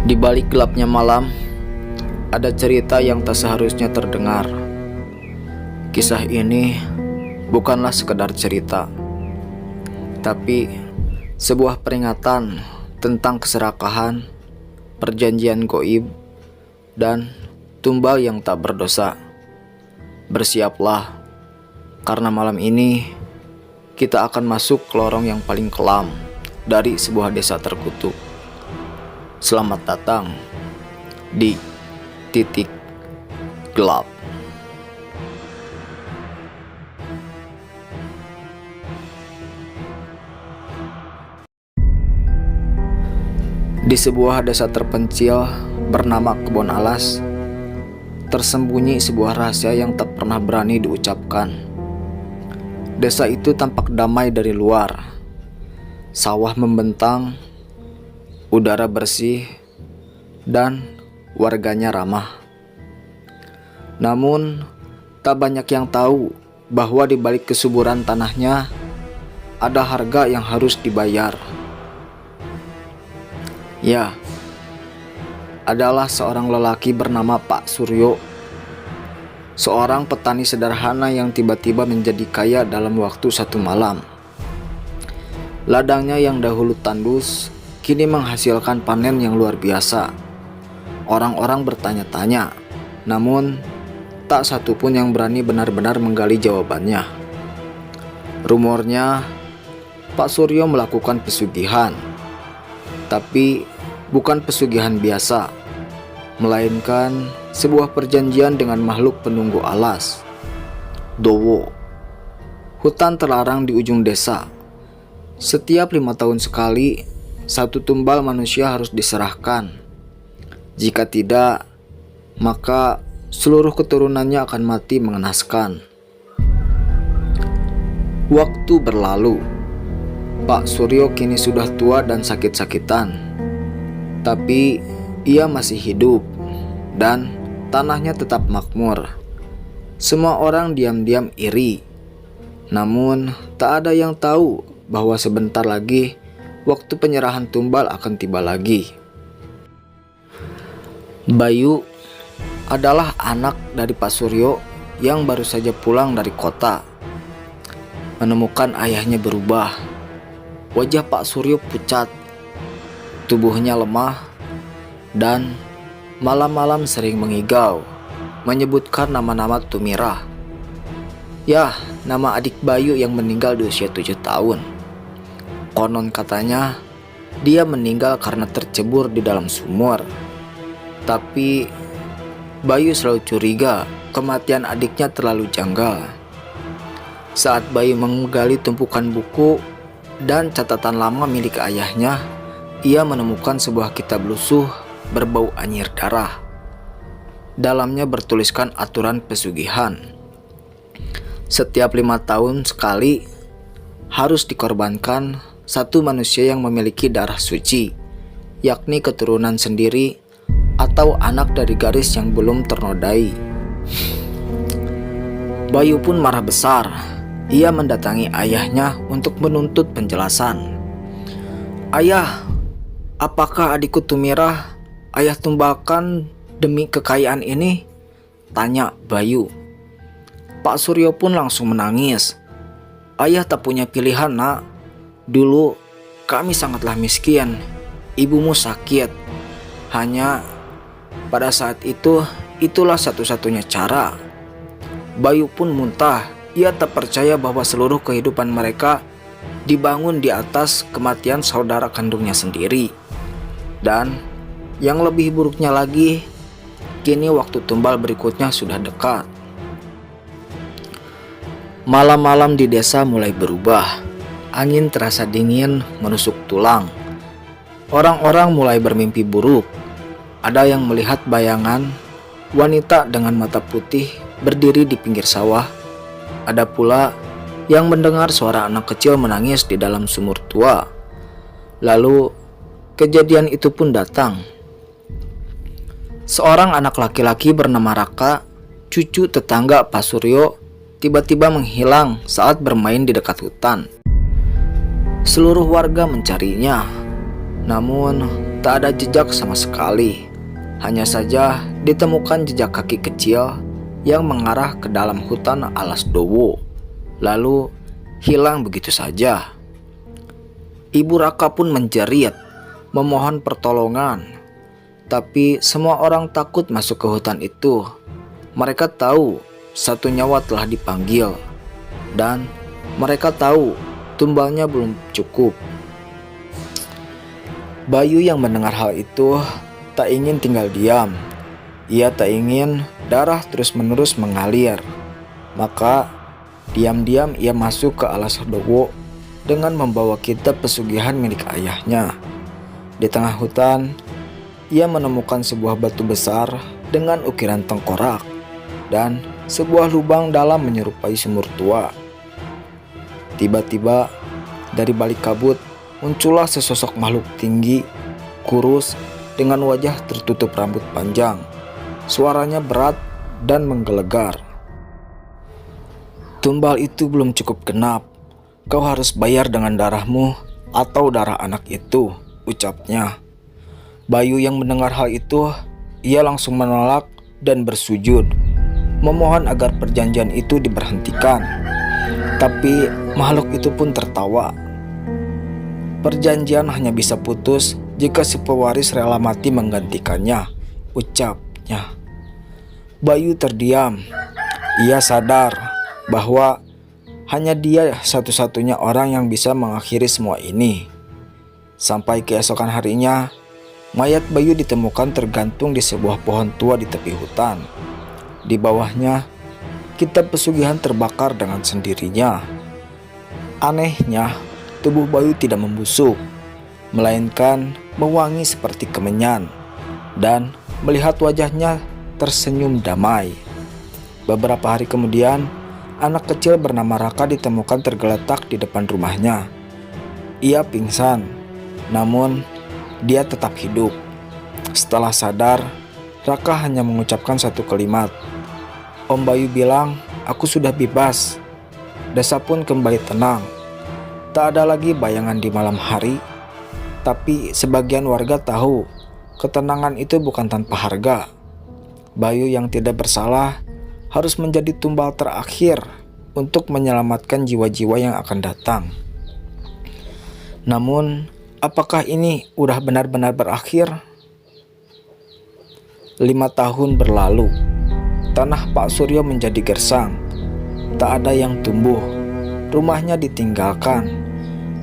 Di balik gelapnya malam, ada cerita yang tak seharusnya terdengar. Kisah ini bukanlah sekedar cerita, tapi sebuah peringatan tentang keserakahan, perjanjian goib, dan tumbal yang tak berdosa. Bersiaplah, karena malam ini kita akan masuk ke lorong yang paling kelam dari sebuah desa terkutuk. Selamat datang di Titik Gelap. Di sebuah desa terpencil bernama Kebon Alas, tersembunyi sebuah rahasia yang tak pernah berani diucapkan. Desa itu tampak damai dari luar. Sawah membentang, udara bersih, dan warganya ramah. Namun, tak banyak yang tahu bahwa di balik kesuburan tanahnya ada harga yang harus dibayar. Ya, adalah seorang lelaki bernama Pak Suryo, seorang petani sederhana yang tiba-tiba menjadi kaya dalam waktu satu malam. Ladangnya yang dahulu tandus kini menghasilkan panen yang luar biasa. Orang-orang bertanya-tanya, namun tak satu pun yang berani benar-benar menggali jawabannya. Rumornya, Pak Suryo melakukan pesugihan, tapi bukan pesugihan biasa, melainkan sebuah perjanjian dengan makhluk penunggu alas, Dowo, hutan terlarang di ujung desa. Setiap 5 tahun sekali, satu tumbal manusia harus diserahkan. Jika tidak, maka seluruh keturunannya akan mati mengenaskan. Waktu berlalu. Pak Suryo kini sudah tua dan sakit-sakitan. Tapi ia masih hidup dan tanahnya tetap makmur. Semua orang diam-diam iri. Namun tak ada yang tahu bahwa sebentar lagi waktu penyerahan tumbal akan tiba lagi. Bayu adalah anak dari Pak Suryo yang baru saja pulang dari kota. Menemukan ayahnya berubah. Wajah Pak Suryo pucat, tubuhnya lemah, dan malam-malam sering mengigau, menyebutkan nama-nama Tumirah. Ya, nama adik Bayu yang meninggal di usia 7 tahun. Konon katanya, dia meninggal karena tercebur di dalam sumur. Tapi Bayu selalu curiga kematian adiknya terlalu janggal. Saat Bayu menggali tumpukan buku dan catatan lama milik ayahnya, ia menemukan sebuah kitab lusuh berbau anyir darah. Dalamnya bertuliskan aturan pesugihan. Setiap 5 tahun sekali harus dikorbankan satu manusia yang memiliki darah suci, yakni keturunan sendiri atau anak dari garis yang belum ternodai. Bayu pun marah besar. Ia mendatangi ayahnya untuk menuntut penjelasan. Ayah, apakah adikku Tumirah ayah tumbalkan demi kekayaan ini? Tanya Bayu. Pak Suryo pun langsung menangis. Ayah tak punya pilihan, nak. Dulu kami sangatlah miskin. Ibumu sakit. Hanya pada saat itu, itulah satu-satunya cara. Bayu pun muntah. Ia tak percaya bahwa seluruh kehidupan mereka dibangun di atas kematian saudara kandungnya sendiri. Dan yang lebih buruknya lagi, kini waktu tumbal berikutnya sudah dekat. Malam-malam di desa mulai berubah. Angin terasa dingin menusuk tulang. Orang-orang mulai bermimpi buruk. Ada yang melihat bayangan wanita dengan mata putih berdiri di pinggir sawah. Ada pula yang mendengar suara anak kecil menangis di dalam sumur tua. Lalu kejadian itu pun datang. Seorang anak laki-laki bernama Raka, cucu tetangga Pak Suryo, tiba-tiba menghilang saat bermain di dekat hutan. Seluruh warga mencarinya. Namun tak ada jejak sama sekali. Hanya saja ditemukan jejak kaki kecil yang mengarah ke dalam hutan alas Dowo, lalu hilang begitu saja. Ibu Raka pun menjerit, memohon pertolongan. Tapi semua orang takut masuk ke hutan itu. Mereka tahu satu nyawa telah dipanggil, dan mereka tahu tumbalnya belum cukup. Bayu yang mendengar hal itu tak ingin tinggal diam. Ia tak ingin darah terus-menerus mengalir. Maka diam-diam ia masuk ke alas Dowo dengan membawa kitab pesugihan milik ayahnya. Di tengah hutan, ia menemukan sebuah batu besar dengan ukiran tengkorak dan sebuah lubang dalam menyerupai sumur tua. Tiba-tiba dari balik kabut muncullah sesosok makhluk tinggi, kurus, dengan wajah tertutup rambut panjang. Suaranya berat dan menggelegar. "Tumbal itu belum cukup genap. Kau harus bayar dengan darahmu atau darah anak itu," ucapnya. Bayu yang mendengar hal itu, ia langsung menolak dan bersujud, memohon agar perjanjian itu diberhentikan. Tapi makhluk itu pun tertawa. "Perjanjian hanya bisa putus jika si pewaris rela mati menggantikannya," ucapnya. Bayu terdiam. Ia sadar bahwa hanya dia satu-satunya orang yang bisa mengakhiri semua ini. Sampai keesokan harinya, mayat Bayu ditemukan tergantung di sebuah pohon tua di tepi hutan. Di bawahnya, kitab pesugihan terbakar dengan sendirinya. Anehnya, tubuh Bayu tidak membusuk, melainkan mewangi seperti kemenyan, dan melihat wajahnya tersenyum damai. Beberapa hari kemudian, anak kecil bernama Raka ditemukan tergeletak di depan rumahnya. Ia pingsan, namun dia tetap hidup. Setelah sadar, Raka hanya mengucapkan satu kalimat. Om Bayu bilang, "Aku sudah bebas." Desa pun kembali tenang. Tak ada lagi bayangan di malam hari. Tapi sebagian warga tahu ketenangan itu bukan tanpa harga. Bayu yang tidak bersalah harus menjadi tumbal terakhir untuk menyelamatkan jiwa-jiwa yang akan datang. Namun, apakah ini udah benar-benar berakhir? 5 tahun berlalu. Tanah Pak Suryo menjadi gersang. Tak ada yang tumbuh. Rumahnya ditinggalkan.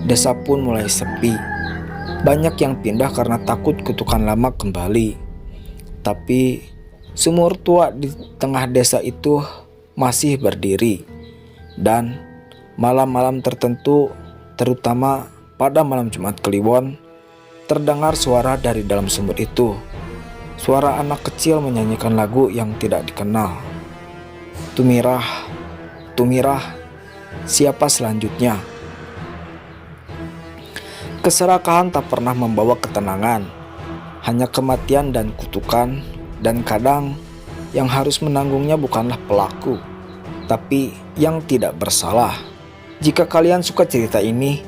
Desa pun mulai sepi. Banyak yang pindah karena takut kutukan lama kembali. Tapi sumur tua di tengah desa itu masih berdiri. Dan malam-malam tertentu, terutama pada malam Jumat Kliwon, terdengar suara dari dalam sumur itu. Suara anak kecil menyanyikan lagu yang tidak dikenal. "Tumirah, Tumirah, siapa selanjutnya?" Keserakahan tak pernah membawa ketenangan, hanya kematian dan kutukan, dan kadang yang harus menanggungnya bukanlah pelaku, tapi yang tidak bersalah. Jika kalian suka cerita ini,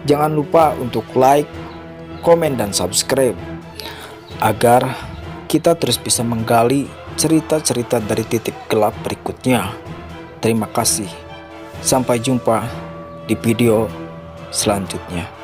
jangan lupa untuk like, komen, dan subscribe, agar kita terus bisa menggali cerita-cerita dari titik gelap berikutnya. Terima kasih. Sampai jumpa di video selanjutnya.